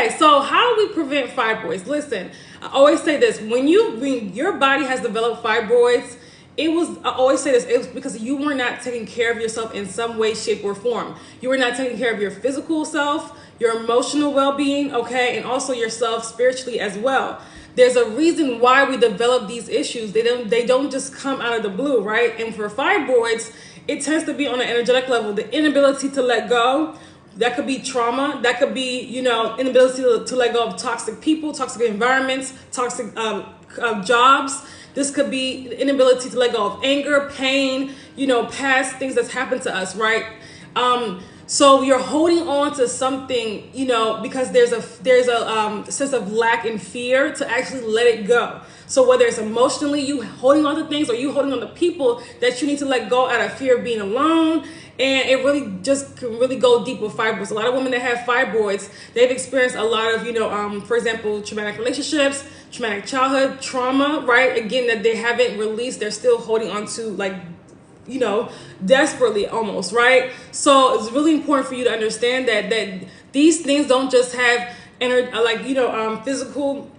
Okay, so how do we prevent fibroids? Listen, I always say this, when your body has developed fibroids, I always say this, it was because you were not taking care of yourself in some way, shape, or form. You were not taking care of your physical self, your emotional well-being, okay, and also yourself spiritually as well. There's a reason why we develop these issues. They don't just come out of the blue, right? And for fibroids, it tends to be on an energetic level, the inability to let go. That could be trauma. That could be, inability to let go of toxic people, toxic environments, toxic jobs. This could be the inability to let go of anger, pain, past things that's happened to us, right? So you're holding on to something, because there's a sense of lack and fear to actually let it go. So whether it's emotionally, you holding on to things, or you holding on to people that you need to let go out of fear of being alone. And it really just can really go deep with fibroids. A lot of women that have fibroids, they've experienced a lot of, for example, traumatic relationships, traumatic childhood, trauma, right? Again, that they haven't released, they're still holding on to, desperately almost, right? So it's really important for you to understand that these things don't just have physical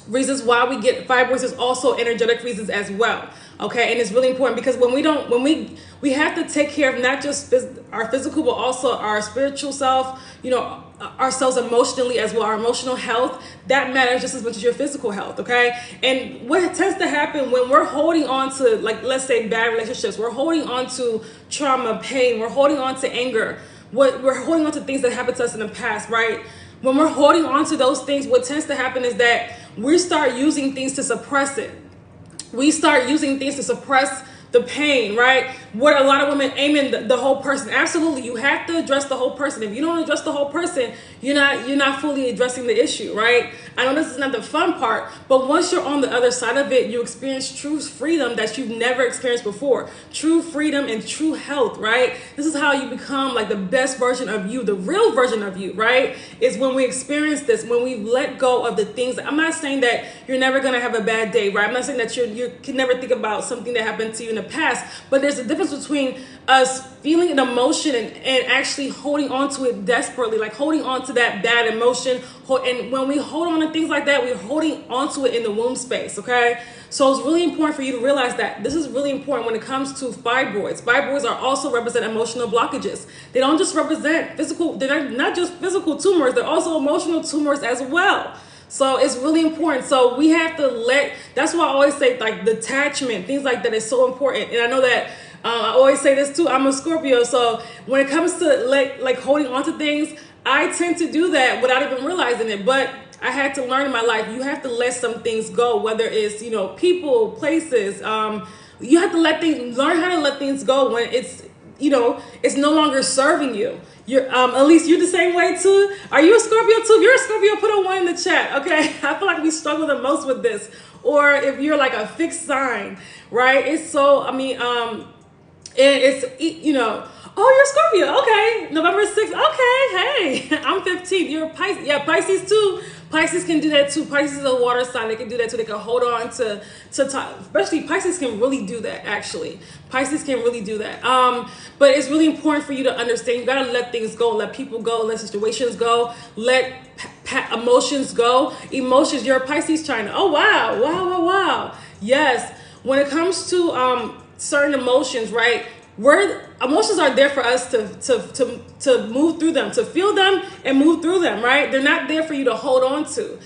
reasons why we get fibroids. Is also energetic reasons as well. Okay, and it's really important because when we have to take care of not just our physical, but also our spiritual self, ourselves emotionally as well. Our emotional health, that matters just as much as your physical health. Okay, and what tends to happen when we're holding on to, let's say, bad relationships, we're holding on to trauma, pain, we're holding on to anger, we're holding on to things that happened to us in the past, right? When we're holding on to those things, what tends to happen is that we start using things to suppress it. We start using things to suppress the pain, right? What a lot of women aim in the whole person. Absolutely, you have to address the whole person. If you don't address the whole person, you're not fully addressing the issue, right? I know this is not the fun part, but once you're on the other side of it, you experience true freedom that you've never experienced before. True freedom and true health, right? This is how you become the best version of you, the real version of you, right? Is when we experience this, when we let go of the things. I'm not saying that you're never gonna have a bad day, right? I'm not saying that you can never think about something that happened to you in the past, but there's a difference between us feeling an emotion and actually holding on to it desperately, holding on to that bad emotion. And when we hold on to things like that, we're holding on to it in the womb space, okay? So it's really important for you to realize that this is really important when it comes to fibroids. Fibroids are also represent emotional blockages. They don't just represent physical, they're not just physical tumors, they're also emotional tumors as well. So it's really important. So we have to that's why I always say detachment, things like that is so important. And I know that I always say this too, I'm a Scorpio. So when it comes to holding on to things, I tend to do that without even realizing it. But I had to learn in my life, you have to let some things go, whether it's, people, places. You have to learn how to let things go when it's no longer serving you. You're at least you're the same way too. Are you a Scorpio too? If you're a Scorpio, put a 1 in the chat. Okay, I feel like we struggle the most with this. Or if you're a fixed sign, right? It's so, it's oh, you're Scorpio. Okay, November 6th. Okay, hey, I'm 15. You're a Pisces. Yeah, Pisces too. Pisces can do that too. Pisces is a water sign. They can do that too. They can hold on to especially Pisces can really do that, actually. Pisces can really do that. But it's really important for you to understand. You got to let things go. Let people go. Let situations go. Let emotions go. Emotions, you're a Pisces China. Oh, wow. Wow, wow, wow. Yes. When it comes to certain emotions, right? Emotions are there for us to move through them, to feel them and move through them, right? They're not there for you to hold on to.